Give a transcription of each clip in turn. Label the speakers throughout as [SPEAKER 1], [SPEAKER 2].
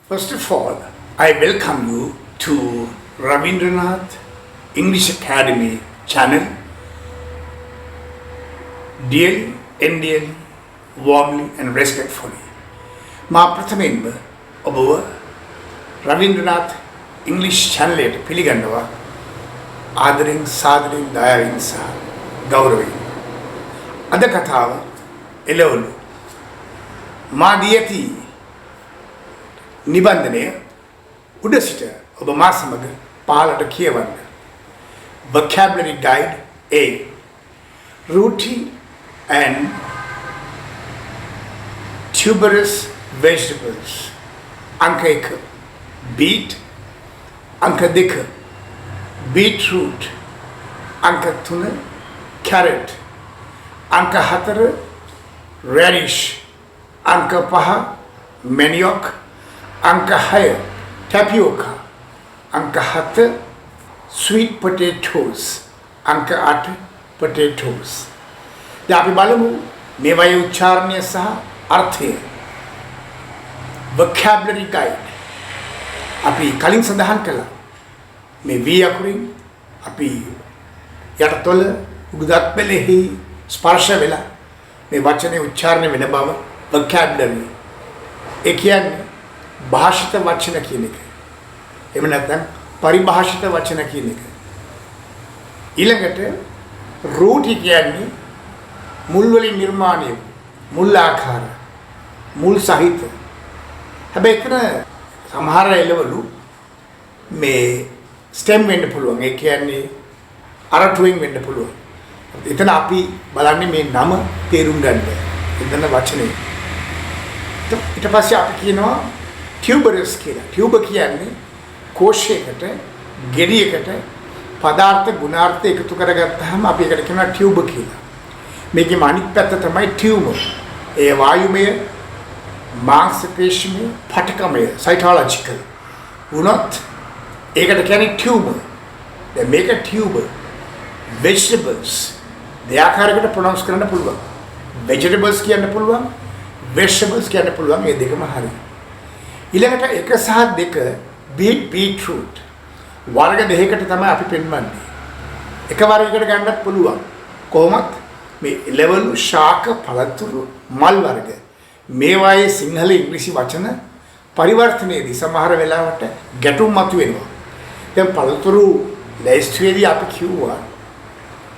[SPEAKER 1] First of all, I welcome you to Ravindranath English Academy channel. Dearly and dearly, warmly and respectfully. මා ප්‍රථමයෙන්ම ඔබව රවීන්ද්‍රනාත් ඉංග්‍රීසි channel එකට පිළිගන්නවා ආදරෙන් සාදරෙන් දයාවෙන් සහ ගෞරවයෙන්. අද කතාව එළවලු මා දී ඇති නිබන්ධනය උඩ සිට ඔබ මා සමග පහළට කියවන්න. Vocabulary Guide A. Rooty and tuberous vegetables. अंक 1 beet, अंक 2 beetroot, अंक 3 carrot, अंक 4 radish, अंक 5 manioc, अंक 6 tapioca, अंक 7 sweet potatoes, अंक 8 potatoes. දැන් අපි බලමු මේවායේ උච්චාරණය සහ අර්ථය. vocabulary guide අපි කලින් සඳහන් කළා මේ V අකුරින් අපි යටතොල උගදත් පෙළෙහි ස්පර්ශ වෙලා මේ වචනේ උච්චාරණය වෙන බව vocabulary. ඒ කියන්නේ භාෂිත වචන කියන එක. එහෙම නැත්නම් පරිභාෂිත වචන කියන එක. ඊළඟට root කියන්නේ මුල් වලින් නිර්මාණය මුල් ආකාර මුල් සහිත. හැබැයි එතන සමහර එළවලු මේ ස්ටෙම් වෙන්න පුළුවන්. ඒ කියන්නේ අරටුවෙන් වෙන්න පුළුවන්. එතන අපි බලන්නේ මේ නම තේරුම් ගන්න. එතන වචනේ. ඊට පස්සේ අපි කියනවා tuberous කියලා. tuber කියන්නේ කෝෂයකට ගෙඩියකට පදාර්ථ ගුණාර්ථ එකතු කරගත්තාම අපි ඒකට කියනවා tuber කියලා. මේකේ අනිත් පැත්ත තමයි ටියුමර්. ඒ වායුමය මාංශපේශිමය පටකමය සයිටොලොජිකල් වුණොත් ඒකට කියන්නේ ටියුමර්. දැන් මේක ටියුබර්. vegetables දෙආකාරයකට ප්‍රොනවුන්ස් කරන්න පුළුවන්. vegetables කියන්න පුළුවන්, vegetables කියන්න පුළුවන්. මේ දෙකම හරි. ඊළඟට 1 සහ 2 beetroot වර්ග දෙකකට තමයි අපි පෙන්වන්නේ. එක වර්ගයකට ගන්නත් පුළුවන්. කොහොමද? මේ ලෙවල් ශාක පළතුරු මල් වර්ග මේවායේ සිංහල ඉංග්‍රීසි වචන පරිවර්තනයේදී සමහර වෙලාවට ගැටුම් මතුවෙනවා. දැන් පළතුරු ලැයිස්තුවේදී අපි කිව්වා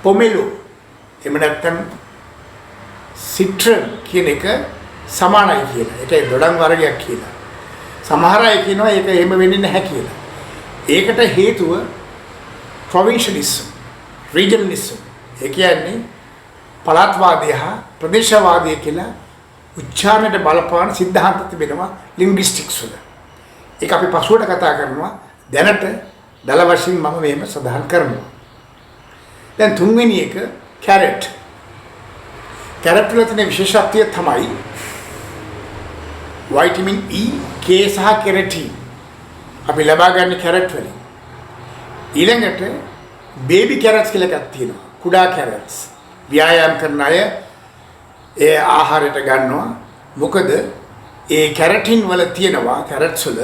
[SPEAKER 1] පොමෙලෝ එහෙම නැත්නම් සිට්‍රන් කියන එක සමානයි කියලා. ඒකේ දොඩම් වර්ගයක් කියලා. සමහර අය කියනවා ඒක එහෙම වෙන්නේ නැහැ කියලා. ඒකට හේතුව provincialism, regionalism. ඒ කියන්නේ පළාත්වාදය හා ප්‍රදේශවාදය කියලා උච්චාරණයට බලපාන සිද්ධාන්ත තිබෙනවා ලින්ග්විස්ටික්ස් වල. ඒක අපි පසුවට කතා කරනවා. දැනට දල වශයෙන් මම මේව සඳහන් කරනවා. දැන් තුන්වෙනි එක කැරට්. කැරට් වල තියෙන විශේෂත්වය තමයි වයිටමින් E, K සහ කෙරටින් අපි ලබා ගන්න කැරට් වලින්. ඊළඟට බේබි කැරට්ස් කියලා එකක් තියෙනවා. කුඩා කැරට්ස්. ව්‍යායාම කරන අය ඒ ආහාරයට ගන්නවා. මොකද ඒ කැරටින් වල තියෙනවා කැරට්ස් වල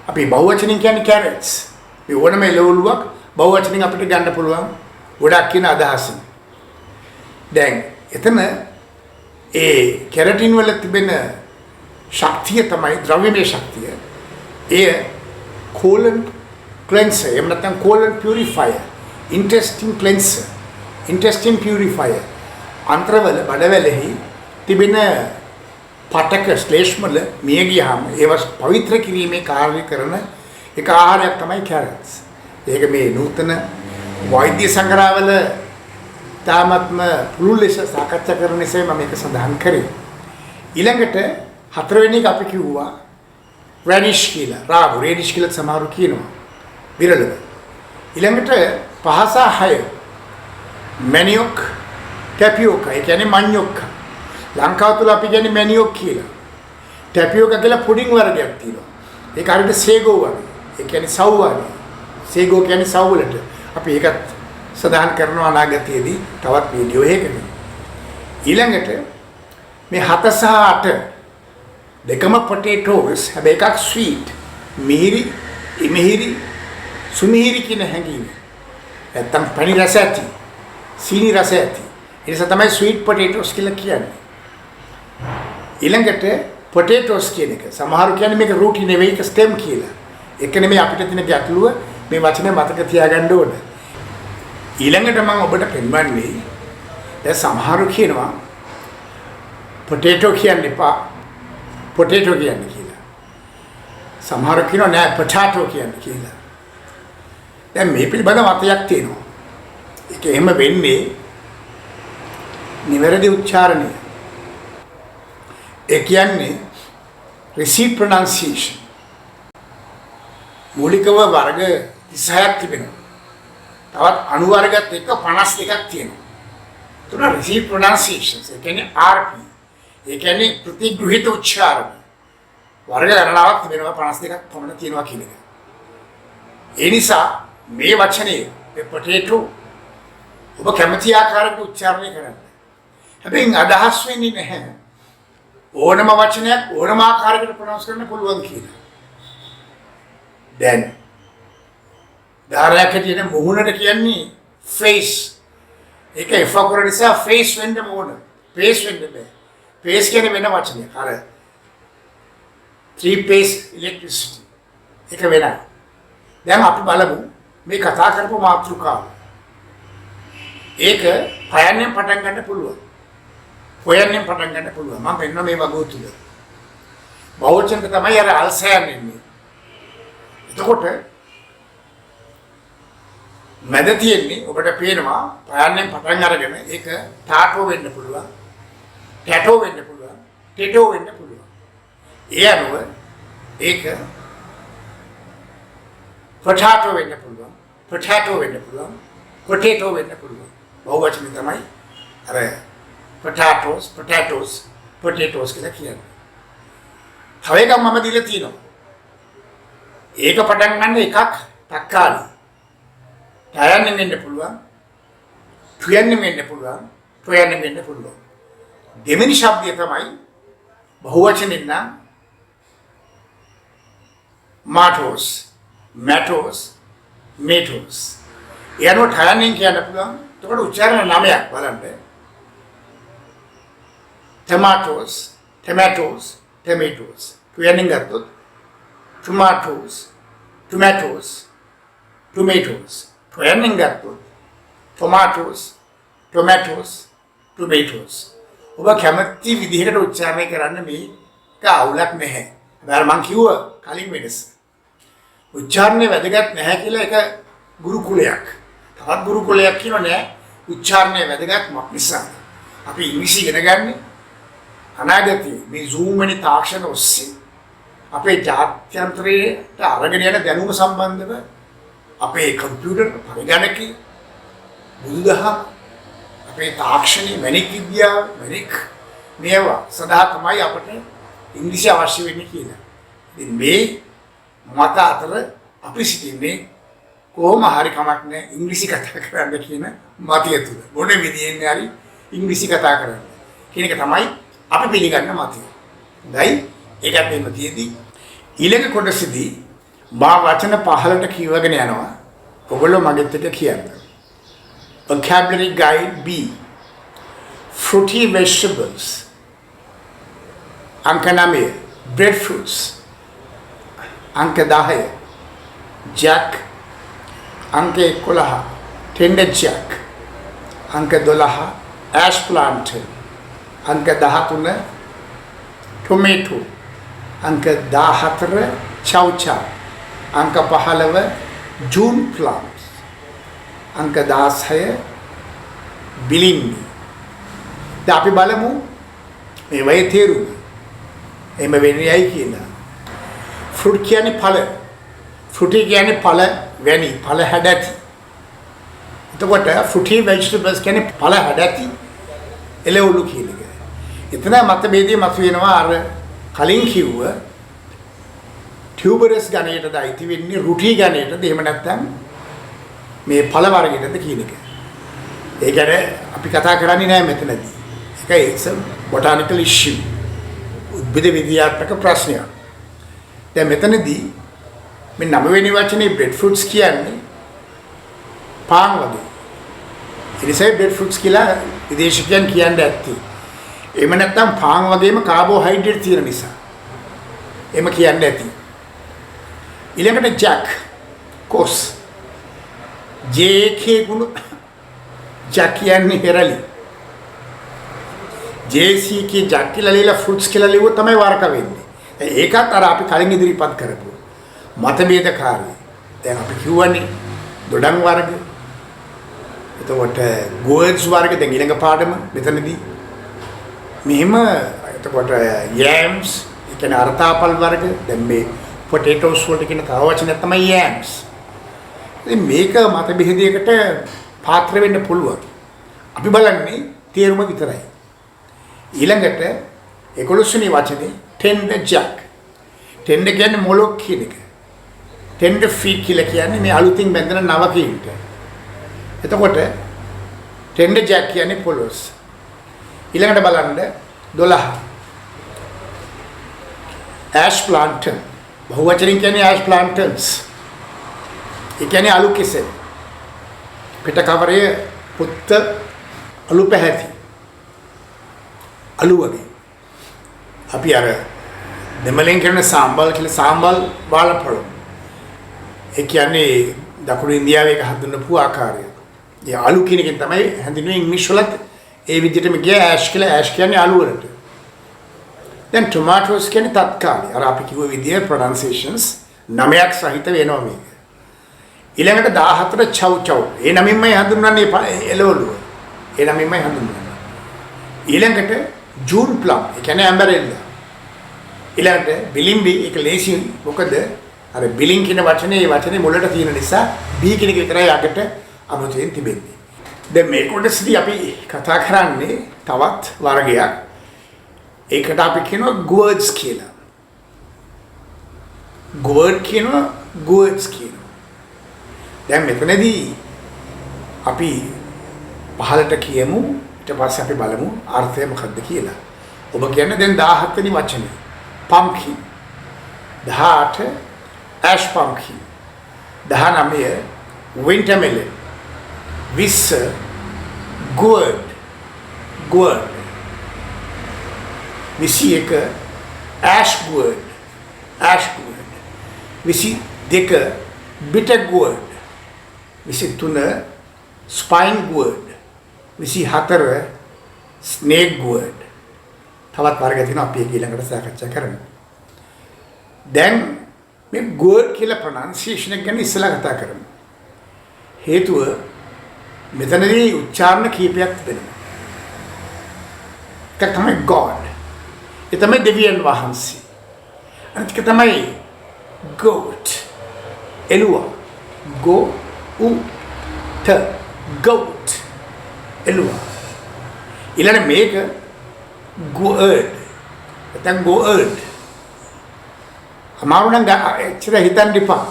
[SPEAKER 1] අපි බහුවචනින් කියන්නේ කැරට්ස්. මේ ඕනම එළවලුවක් බහුවචනින් අපිට ගන්න පුළුවන් ගොඩක් කියන අදහසින්. දැන් එතන ඒ කැරටින් වල තිබෙන ශක්තිය තමයි ද්‍රව්‍යමය ශක්තිය. එය colon cleanser එහෙම නැත්නම් colon purifier, intestine cleanser, intestine purifier. අන්ත්‍රවල බඩවැලෙහි තිබෙන පටක ශ්ලේෂ්මල මිය ගියාම ඒව පවිත්‍ර කිරීමේ කාර්යය කරන එක ආහාරයක් තමයි කැරට්ස්. ඒක මේ නූතන වෛද්‍ය සංග්‍රහවල තාමත්ම පුළුල් ලෙස සාකච්ඡා කරන නිසා මම මේක සඳහන් කරේ. ඊළඟට හතරවෙනි එක අපි කිව්වා රැඩිෂ් කියලා. රාබු රෙඩිෂ් කියලා සමහරු කියනවා. විරලව. ඊළඟට 5 සහ 6 manioc, tapioca. ඒ කියන්නේ මඤ්ඤොක්ක. ලංකාව තුල අපි කියන්නේ manioc කියලා. tapioca කියලා පුඩින් වර්ගයක් තියෙනවා. ඒක හරියට සේගෝ වගේ. ඒ කියන්නේ සව් වගේ. සේගෝ කියන්නේ සව් වලට. අපි ඒකත් සඳහන් කරනවා අනාගතයේදී තවත් වීඩියෝ එකකින්. ඊළඟට මේ 7 සහ 8 දෙකම potatoes හැබැයි එකක් sweet. මිහිරි, ඉමිහිරි, සුමිහිරි කියන හැඟීම. නැත්තම් පනි රස ඇති, සීනි රස ඇති. ඒ නිසා තමයි sweet potatoes කියලා කියන්නේ. ඊළඟට potatoes කියන එක සමහරු කියන්නේ මේක රූටි නෙවෙයි ඒක stem කියලා. ඒක නෙමෙයි අපිට තියෙන ගැටලුව මේ වචනේ මතක තියාගන්න ඕන. ඊළඟට මම ඔබට පෙන්වන්නේ දැන් සමහරු කියනවා potato කියන්න එපා potato කියන්න කියලා. සමහරු කියනවා නෑ potato කියන්න කියලා. දැන් මේ පිළිබඳ මතයක් තියෙනවා. ඒක එහෙම වෙන්නේ නිවැරදි උච්චාරණය. ඒ කියන්නේ received pronunciation. මූලිකව වර්ග 36ක් තිබෙනවා. තවත් අණු වර්ගත් එක්ක 52ක් තියෙනවා. තුන received pronunciations. ඒ කියන්නේ RP. ඒ කියන්නේ ප්‍රතිග්‍රහිත උච්චාරණ. වර්ග ගණනාවක් තිබෙනවා 52ක් පමණ තියෙනවා කියන එක. ඒ නිසා මේ වචනේ මේ potato ඔබ කැමති ආකාරයකට උච්චාරණය කරන්න. හැබැයි අදහස් වෙන්නේ නැහැ. ඕනම වචනයක් ඕනම ආකාරයකට ප්‍රොනවුන්ස් කරන්න පුළුවන් කියලා. දැන් ධාරයක් කියන මුහුණට කියන්නේ face. ඒක එෆකර නිසා face වෙන්න ඕන. face වෙන්න බෑ. face කියන්නේ වෙන වචනයක්. අර 3 phase electricity. ඒක වෙනයි. දැන් අපි බලමු මේ කතා කරපු මාතෘකාව. ඒක පයන්නෙන් පටන් ගන්න පුළුවන්. හොයන්නෙන් පටන් ගන්න පුළුවන්. මම පෙන්නන මේ වගෝ තුල. බහුවචනක තමයි අර අල්සයන් ඉන්නේ. එතකොට මැද තියෙන්නේ ඔබට පේනවා පයන්නෙන් පටන් අරගෙන ඒක ටාටෝ වෙන්න පුළුවන්. ටැටෝ වෙන්න පුළුවන්. ටෙටෝ වෙන්න පුළුවන්. ඒ අනුව ඒක potato වෙන්න පුළුවන්. potato වෙන්න පුළුවන්. potato වෙන්න පුළුවන්. බහුවචන තමයි අර potatoes කියලා කියන්නේ. තව එකක් මම දීලා තියෙනවා. ඒක පටන් ගන්න එකක් තක්කාලි. ටයන්නේ වෙන්න පුළුවන්. ටයන්නේ වෙන්න පුළුවන්. ටයන්නේ වෙන්න පුළුවන්. දෙවෙනි શબ્දය තමයි බහුවචනෙන් නම් matos, matos, metos. යනෝ ටයන්නේ කියන්න පුළුවන්. එතකොට උච්චාරණ නමයක් බලන්න. tomatoes, tomatoes, tomatoes. ටයන්නේ ගත්තොත් tomatoes, tomatoes, tomatoes. ටයන්නේ ගත්තොත් tomatoes, tomatoes, tomatoes. ඔබ කැමති විදිහකට උච්චාරණය කරන්න මේක අවුලක් නැහැ. හැබැයි මම කිව්වා කලින් වෙනස. උච්චාරණය වැදගත් නැහැ කියලා එක ගුරුකුලයක්. තවත් ගුරුකුලයක් කියනවා නෑ උච්චාරණය වැදගත් නිසා. අපි ඉංග්‍රීසි ඉගෙන ගන්න අනාගතයේ මේ Zoom වැනි තාක්ෂණ ඔස්සේ අපේ ජාත්‍යන්තරයට අරගෙන යන දැනුම සම්බන්ධව අපේ කම්පියුටර් පරිගණකය බුදුදහම අපේ තාක්ෂණයේ මැණික් විද්‍යාව මැණික් මේවා සදා තමයි අපට ඉංග්‍රීසි අවශ්‍ය වෙන්නේ කියලා. ඉතින් මේ මත අතර අපි සිටින්නේ කොහොම හරි කමක් නැහැ ඉංග්‍රීසි කතා කරන්න කියන මතය තුල. මොන විදියෙන් හරි ඉංග්‍රීසි කතා කරන්න කියන එක තමයි අපි පිළිගන්න මතය. හොඳයි ඒකත් එහෙම තියෙදි ඊළඟ කොටසදී මා වචන 15ට කියවගෙන යනවා. ඔයගොල්ලෝ මගෙත් එක්ක කියන්න. Vocabulary Guide B. Fruity vegetables. अंक 9 breadfruits. अंक 10 jack. अंक 11 tender jack. अंक 12 ash plant. अंक 13 tomato. अंक 14 chow chow. अंक 15 june plant. अंक 16 बिलिंगी. දැන් අපි බලමු මේ වගේ තේරුම. එimhe වෙන්නේ ඇයි කියලා. ෆෘට් කියන්නේ ඵල. ෆෘටි කියන්නේ ඵල වැනි ඵල හැඩැති. එතකොට ෆෘටි ভেජිටබල්ස් කියන්නේ ඵල හැඩැති එළවලු කියන එක. එතන මතභේදයේ මතුවෙනවා අර කලින් කිව්ව ටියුබරස් ගණයටද අයිති වෙන්නේ රුටි ගණයටද එහෙම නැත්නම් මේ ඵල වර්ගයටද කියන එක. ඒ කියන්නේ අපි කතා කරන්නේ නැහැ මෙතනදී. ඒකයි it's a botanical issue. උද්භිද විද්‍යාත්මක ප්‍රශ්නයක්. දැන් මෙතනදී මේ 9 වෙනි වචනේ බ්‍රෙඩ් ෆෘට්ස් කියන්නේ පාන් වගේ. ඉතින් බ්‍රෙඩ් ෆෘට්ස් කියලා විදේශිකයන් කියන්නේ ඇත්තේ. එහෙම නැත්නම් පාන් වගේම කාබෝහයිඩ්‍රේට් තියෙන නිසා. එහෙම කියන්නේ ඇති. ඊළඟට ජැක් කොස් ජේ.කේ ගුණ ජැක් කියන්නේ පෙරලි. ජේ.සී.කේ ජැක් කියලා ලියලා ෆෘට්ස් කියලා ලියුවොත් තමයි වරක වෙන්නේ. ඒකත් අර අපි කලින් ඉදිරිපත් කරපු මතභේදකාරී. දැන් අපි කියවනේ දොඩම් වර්ග. එතකොට ගෝල්ස් වර්ග දැන් ඊළඟ පාඩම මෙතනදී මෙහෙම එතකොට යෑම්ස් ඒ කියන්නේ අර්ථාපල් වර්ග දැන් මේ පොටේටෝස් වලට කියන තව වචනයක් තමයි යෑම්ස්. ඉතින් මේක මතභේදයකට පාත්‍ර වෙන්න පුළුවන්. අපි බලන්නේ තේරුම විතරයි. ඊළඟට 11 වෙනි වචනේ tender jack. tender කියන්නේ මොලොක් කියන එක. tender feet කියලා කියන්නේ මේ අලුතින් බැඳෙන නවකීන්ට. එතකොට tender jack කියන්නේ පොලොස්. ඊළඟට බලන්න 12 ash plantain. බහුවචනින් කියන්නේ ash plantains. ඒ කියන්නේ අලු කෙසෙල්. පිට කවරය පුත්ත අලු පැහැති. අලු වගේ. අපි අර දෙමළෙන් කියන සාම්බල් කියලා සාම්බල් බාලපොළ. ඒ කියන්නේ දකුණු ඉන්දියාවේ එක හඳුන්වපු ආකාරය. ඒ අලු කියන එකෙන් තමයි හඳුන්වන්නේ ඉංග්‍රීසි වලත් ඒ විදිහටම ගිය ඇෂ් කියලා ඇෂ් කියන්නේ අලු වලට. දැන් ටොමැටෝස් කියන්නේ තත්කාලී. අර අපි කිව්ව විදිය ප්‍රොනන්සියේෂන්ස් 9ක් සහිත වෙනවා මේක. ඊළඟට 14 චව් චව්. ඒ නමින්මයි හඳුන්වන්නේ එළවලු. ඒ නමින්මයි හඳුන්වන්නේ. ඊළඟට ජූන් ප්ලම්. ඒ කියන්නේ ඇම්බරෙල්ලා. ඊළඟට බිලිම්බි ඒක ලේසින් මොකද අර බිලින් කියන වචනේ ඒ වචනේ මුලට තියෙන නිසා බී කියන එක විතරයි අගට අමුතුවෙන් තිබෙන්නේ. දැන් මේ කොටසදී අපි කතා කරන්නේ තවත් වර්ගයක්. ඒකට අපි කියනවා ගුවර්ඩ්ස් කියලා. ගුවර්ඩ් කියනවා ගුවර්ඩ්ස් කියනවා. දැන් මෙතනදී අපි පහලට කියමු ඊට පස්සේ අපි බලමු අර්ථය මොකක්ද කියලා. ඔබ කියන්නේ දැන් 17 වෙනි වචනේ pumpkin 18 ash pumpkin 19 winter melon 20 gourd 21 ash gourd 22 bitter gourd 23 spine gourd 24 snake gourd තවත් වර්ග තියෙනවා අපි ඒක ඊළඟට සාකච්ඡා කරමු. දැන් මේ gourd කියලා ප්‍රොනන්සියේෂන් එක ගැන ඉස්සෙල්ලා කතා කරමු. හේතුව මෙතනදී උච්චාරණ කීපයක් තිබෙනවා. ඒක තමයි God. ඒ තමයි දෙවියන් වහන්සේ. අනිත් එක තමයි goat. එළුවා. go u t goat. එළුවා. ඊළඟ මේක gourd. නැත්නම් gourd. අමාරු නම් එච්චර හිතන්න එපා.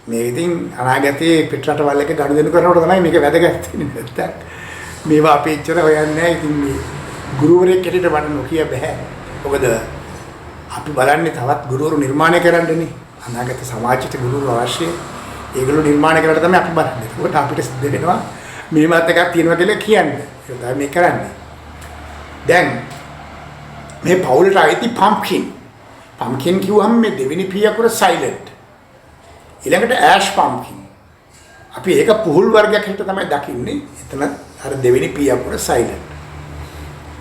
[SPEAKER 1] මේ ඉතින් අනාගතයේ පිටරටවල් එක ගනුදෙනු කරනකොට තමයි මේක වැදගත් වෙන්නේ. නැත්තම් මේවා අපි එච්චර හොයන්නේ නැහැ. ඉතින් මේ ගුරුවරයෙක් හැටියට මට නොකිය බෑ. මොකද අපි බලන්නේ තවත් ගුරුවරු නිර්මාණය කරන්නනේ. අනාගත සමාජයට ගුරුවරු අවශ්‍යයි. ඒගොල්ලෝ නිර්මාණය කරලා තමයි අපි බලන්නේ. ඒකට අපිට සිද්ධ වෙනවා මේ මාත් එකක් තියෙනවා කියලා කියන්නේ. ඒක තමයි මේ කරන්නේ. දැන් මේ පවුලට අයිති pumpkin. pumpkin කිව්වම මේ දෙවෙනි පී අකුර silent. ඊළඟට ash pumpkin. අපි ඒක පුහුල් වර්ගයක් හැටියට තමයි දකින්නේ. එතන අර දෙවෙනි පී අකුර silent.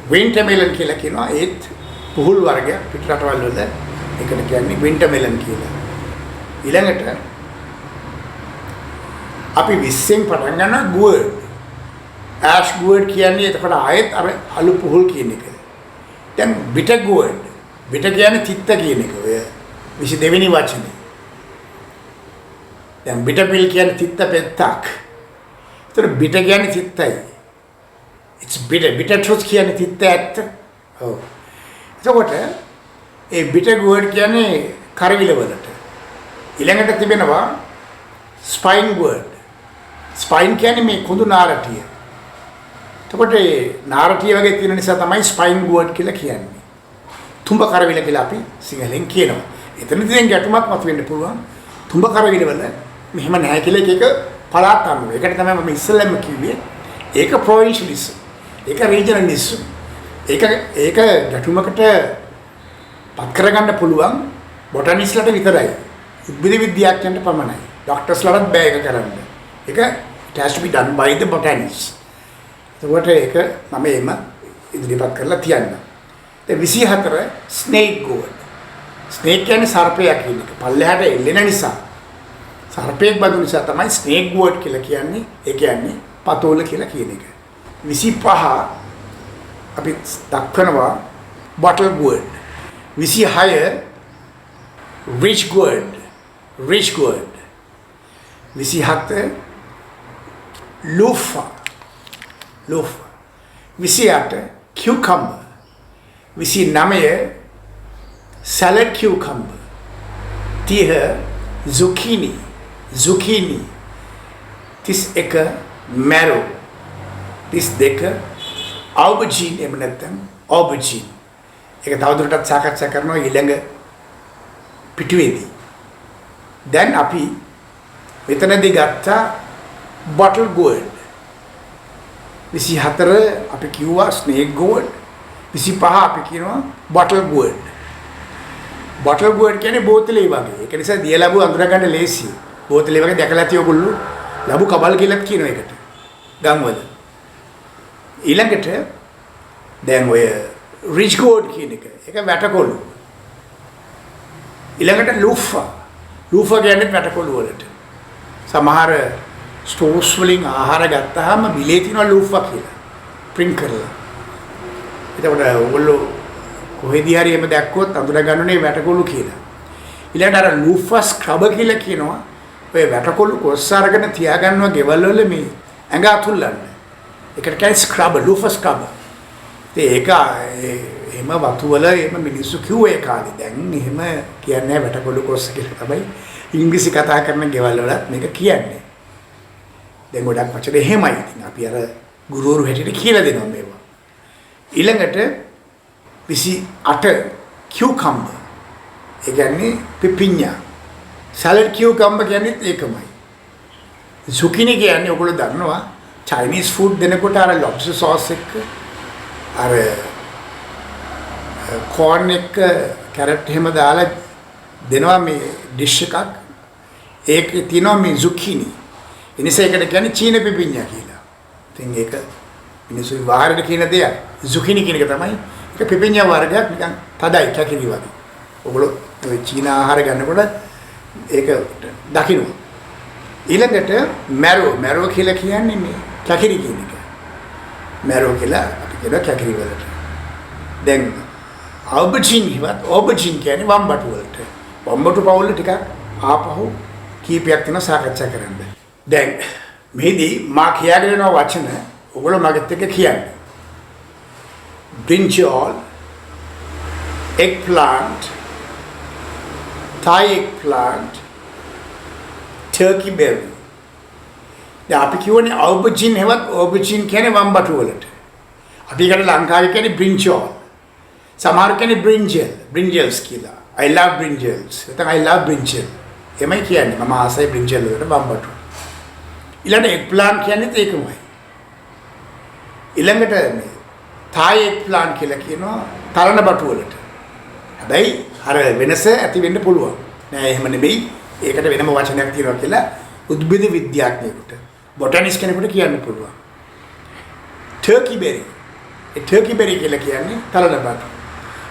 [SPEAKER 1] winter melon කියලා කියනවා ඒත් පුහුල් වර්ගයක් පිටරටවල් වල ඒකට කියන්නේ winter melon කියලා. ඊළඟට අපි 20න් පටන් ගන්න gourd. ash gourd කියන්නේ එතකොට ආයෙත් අර අලු පුහුල් කියන එක. දැන් bitter gourd. bitter කියන්නේ තිත්ත කියන එක. ඔය 22 වෙනි වචනේ. දැන් bitter pill කියන්නේ තිත්ත පෙත්තක්. ඒතර bitter කියන්නේ තිත්තයි. it's bitter. bitter truth කියන්නේ තිත්ත ඇත්ත. ඔව්. එතකොට ඒ bitter gourd කියන්නේ කරවිල වලට. ඊළඟට තිබෙනවා spine gourd. spine කියන්නේ මේ කුඳු නාරටිය. එතකොට ඒ නාරටිය වගේ තියෙන නිසා තමයි spine gourd කියලා කියන්නේ. තුඹ කරවිල කියලා අපි සිංහලෙන් කියනවා. එතනදී දැන් ගැටුමක් මතුවෙන්න පුළුවන්. තුඹ කරවිල වල මෙහෙම නැහැ කියලා එක පළාත් අනුව. ඒකට තමයි මම ඉස්සෙල්ලම කිව්වේ. ඒක ප්‍රොවින්ෂියලිසම්. ඒක රීජනලිසම්. ඒක ගැටුමකට පත් කරගන්න පුළුවන් බොටනිස්ලට විතරයි. උද්භිද විද්‍යාඥයන්ට පමණයි. ડોක්ටර්ස්ලටත් බෑ ඒක කරන්න. ඒක it has to be done by the botanists. ඒකට ඒක මම එම ඉදිරිපත් කරලා තියන්න. ඒ 24 snake gourd. snake කියන්නේ සර්පයා කියන එක. පල්ලෙහාට එල්ලෙන නිසා සර්පයෙක් බඳු නිසා තමයි snake gourd කියලා කියන්නේ. ඒ කියන්නේ පතෝල කියලා කියන එක. 25 අපි දක්වනවා bottle gourd. 26 rich gourd. 27 loofah. 28 cucumber. 29 salad cucumber. 30 zucchini. 31 marrow. 32 aubergine එහෙම නැත්නම් aubergine. ඒක තවදුරටත් සාකච්ඡා කරනවා ඊළඟ පිටුවේදී. දැන් අපි මෙතනදී ගත්ත bottle gourd 24 අපි කිව්වා snake gourd 25 අපි කියනවා bottle gourd. bottle gourd කියන්නේ බෝතලේ වගේ. ඒක නිසා දිය ලැබු අඳුර ගන්න ලේසියි. බෝතලේ වගේ දැකලා තිය ඔයගොල්ලෝ ලැබු කබල් කියලා කියන එකට. ගම්වල. ඊළඟට දැන් ඔය rich gourd කියන එක. ඒක වැටකොළු. ඊළඟට loofah. loofah කියන්නේ වැටකොළු වලට. සමහර ස්ටෝර්ස් වලින් ආහාර ගත්තාම බිලේ තියෙනවා loofah කියලා. print කරලා. එතකොට ඔයගොල්ලෝ කොහෙදී හරි එහෙම දැක්කොත් අඳුර ගන්නනේ වැටකොළු කියලා. ඊළඟට අර loofah scrub කියලා කියනවා. ඔය වැටකොළු කොස් අරගෙන තියාගන්නවා ගෙවල් වල මේ ඇඟ අතුල්ලන්න. ඒකට කියන්නේ scrub, loofah scrub. ඒක එහෙම වතු වල එහෙම මිනිස්සු කිව්වේ ඒ කාලේ. දැන් එහෙම කියන්නේ වැටකොළු කොස් කියලා තමයි ඉංග්‍රීසි කතා කරන ගෙවල් වලත් මේක කියන්නේ. දැන් ගොඩක් වචන එහෙමයි. ඉතින් අපි අර ගුරුවරු හැටියට කියලා දෙනවා මේවා. ඊළඟට 28 cucumber. ඒ කියන්නේ පිපිඤ්ඤා. salad cucumber කියන්නේ ඒකමයි. zucchini කියන්නේ ඔයගොල්ලෝ දන්නවා Chinese food දෙනකොට අර lobster sauce එක්ක අර corn එක carrot එහෙම දාලා දෙනවා මේ dish එකක්. ඒකේ තියෙනවා මේ zucchini. එනිසා ඒකට කියන්නේ චීන පිපිඤ්ඤා කියලා. ඉතින් ඒක මිනිස්සු විවාහයට කියන දෙයක්. zucchini කියන එක තමයි. ඒක පිපිඤ්ඤා වර්ගයක් නිකන් තදයි කැකිලි වගේ. ඔයගොල්ලෝ ඔය චීන ආහාර ගන්නකොට ඒක දකින්න. ඊළඟට marrow කියලා කියන්නේ මේ කැකිලි කියන එක. marrow කියලා අපි කියනවා කැකිලි වලට. දැන් aubergine කියන්නේ වම්බටු වලට. වම්බටු පවුල ටිකක් ආපහු කීපයක් තියෙනවා සාකච්ඡා කරන්න. දැන් මෙහිදී මා කියාගෙන යන වචන ඔයගොල්ලෝ මගෙත් එක්ක කියන්න. brinjal, eggplant, Thai eggplant, turkey berry. දැන් අපි කියවනේ aubergine හෙවත් aubergine කියන්නේ වම්බටු වලට. අපි ඒකට ලංකාවේ කියන්නේ brinjal. සමහර කෙනෙක් brinjals කියලා. I love brinjals. නැත්නම් I love brinjal. එමයි කියන්නේ මම ආසයි brinjal වලට වම්බටු. ඊළඟට eggplant කියන්නේත් ඒකමයි. ඊළඟට මේ Thai eggplant කියලා කියනවා තරණ බටු වලට. හැබැයි අර වෙනස ඇති වෙන්න පුළුවන්. නෑ එහෙම නෙමෙයි. ඒකට වෙනම වචනයක් තියෙනවා කියලා උද්භිද විද්‍යාඥයෙකුට බොටැනිස්ට් කෙනෙකුට කියන්න පුළුවන්. turkey berry. ඒ turkey berry කියලා කියන්නේ තරණ බටු.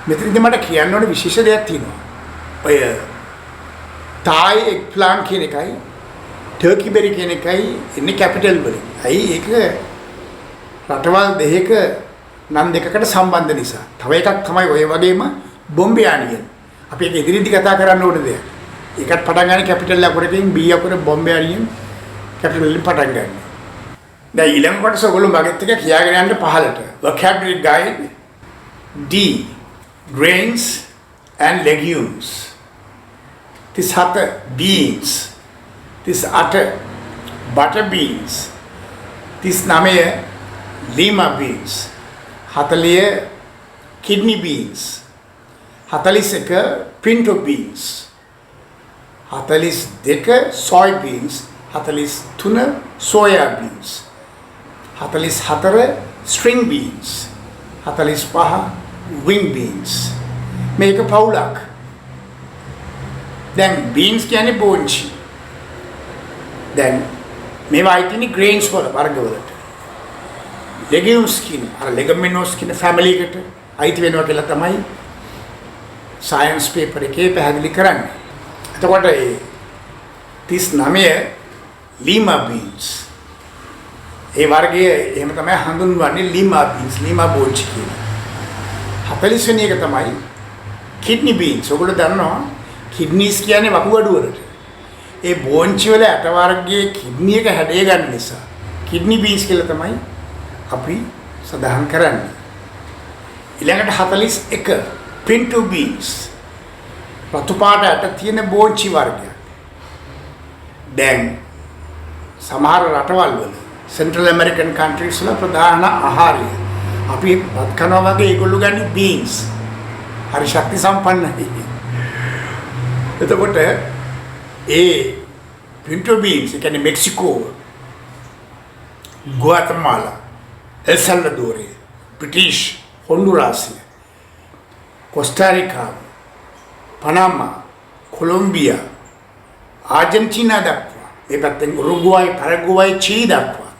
[SPEAKER 1] මෙතනදී මට කියන්න ඕන විශේෂ දෙයක් තියෙනවා. ඔය Thai eggplant කියන එකයි turkey berry කියන එකයි ඉන්නේ කැපිටල් වලින්. අයි ඒක රටවල් දෙකක නම් දෙකකට සම්බන්ධ නිසා. තව එකක් තමයි ඔය වගේම බොම්බියානියන්. අපි ඒක ඉදිරියේදී කතා කරන්න ඕන දෙයක්. ඒකත් පටන් ගන්න කැපිටල් අකුරකින් B අකුර බොම්බියානියන් කැපිටල් වලින් පටන් ගන්න. දැන් ඊළඟ කොටස ඔයගොල්ලෝ මගෙත් එක කියාගෙන යන්න පහලට. vocabulary guide D grains and legumes. 37 beans. 38 butter beans. 39 lima beans. 40 kidney beans. 41 pinto beans, 42 soy beans, 43 soya beans, 44 string beans, 45 wing beans. මේක පවුලක්. දැන් beans කියන්නේ බෝංචි. දැන් මේවා අයිතිනේ grains වල වර්ගවලට. legumes කියන අර leguminous කියන family එකට අයිති වෙනවා කියලා තමයි science paper එකේ පැහැදිලි කරන්නේ. එතකොට ඒ 39 lima beans. ඒ වර්ගයේ එහෙම තමයි හඳුන්වන්නේ lima beans, lima බෝංචි කියලා. 40 වෙනි එක තමයි kidney beans. ඔයගොල්ලෝ දන්නවා kidneys කියන්නේ වකුගඩු වලට. ඒ බෝංචි වල අට වර්ගයේ kidney එක හැදේ ගන්න නිසා kidney beans කියලා තමයි අපි සඳහන් කරන්නේ. ඊළඟට 41 pinto beans. රතු පාට අට තියෙන බෝංචි වර්ගයක්. දැන් සමහර රටවල් වල Central American countries වල ප්‍රධාන ආහාරය අපි බත් කනවා වගේ ඒගොල්ලෝ ගන්නේ beans. හරි ශක්ති සම්පන්නයි. එතකොට ඒ pinto beans ඒ කියන්නේ මෙක්සිකෝ, ගුවතමාලා, එල් සල්වඩෝර, බ්‍රිටිෂ්, හොන්ඩුරාස්, කොස්ටාරිකා, පනාමා, කොලොම්බියා, ආර්ජන්ටිනා දක්වා මේ පැත්තෙන් උරුග්වායි, පැරගුවයි, චිලි දක්වා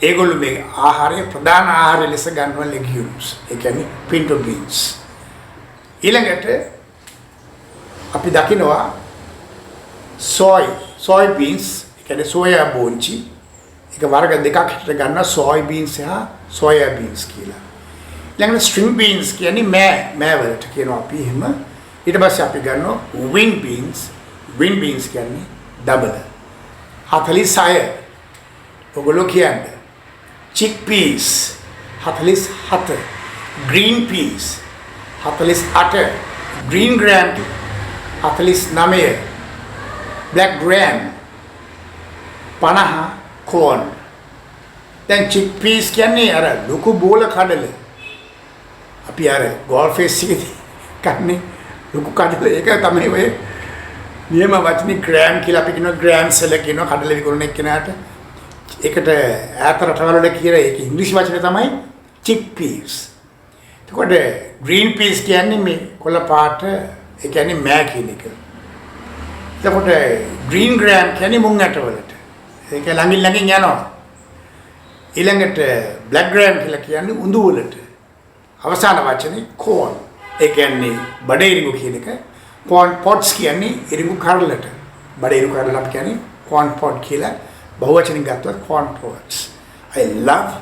[SPEAKER 1] ඒගොල්ලෝ මේ ආහාරය ප්‍රධාන ආහාරය ලෙස ගන්නවා legumes. ඒ කියන්නේ pinto beans. ඊළඟට අපි දකිනවා soy beans, ඒ කියන්නේ සෝයා බෝංචි. ඒක වර්ග දෙකක් හිට ගන්නවා soy beans සහ soya beans කියලා. ඊළඟට string beans කියන්නේ මෑ වලට කියනවා අපි එහෙම. ඊට පස්සේ අපි ගන්නවා wing beans. wing beans කියන්නේ double. 46 ඔගොල්ලෝ කියන්නේ chickpeas 47, green peas 48, green gram 49, black gram 50, corn. දැන් chickpeas කියන්නේ අර ලොකු බෝල කඩල. අපි අර golf face එකේදී කන්නේ ලොකු කඩල. ඒක තමයි ඔය නියම වචනේ gram කියලා අපි කියනවා, gram cell කියනවා කඩල විකුණන එක්කෙනාට. ඒකට ඈත රටවල වල කියන ඒක ඉංග්‍රීසි වචනේ තමයි chickpeas. එතකොට green peas කියන්නේ මේ කොළ පාට, ඒ කියන්නේ මෑ කියන එක. එතකොට green gram කියන්නේ මුං ඇට වලට. ඒක ළඟින් යනවා. ඊළඟට black gram කියලා කියන්නේ උඳු වලට. අවසාන වචනේ corn. ඒ කියන්නේ බඩ ඉරිඟු කියන එක. corn pods කියන්නේ ඉරිඟු කරලට. බඩ ඉරිඟු කරල අපි කියන්නේ corn pod කියලා. බහුවචනින් ගත්තොත් corn pods. I love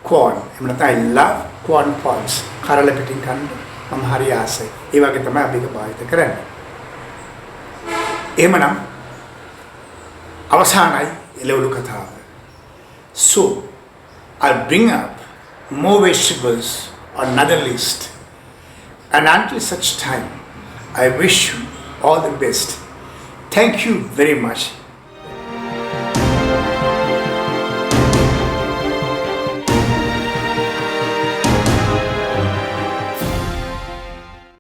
[SPEAKER 1] corn. එහෙම නැත්නම් I love corn pods. කරල පිටින් කන්න මම හරි ආසයි. ඒ වගේ තමයි අපි ඒක භාවිත කරන්නේ. එහෙමනම් අවසානයි එළවලු කතාව. So I'll bring up more vegetables on another list. And until such time, I wish you all the best. Thank you very much.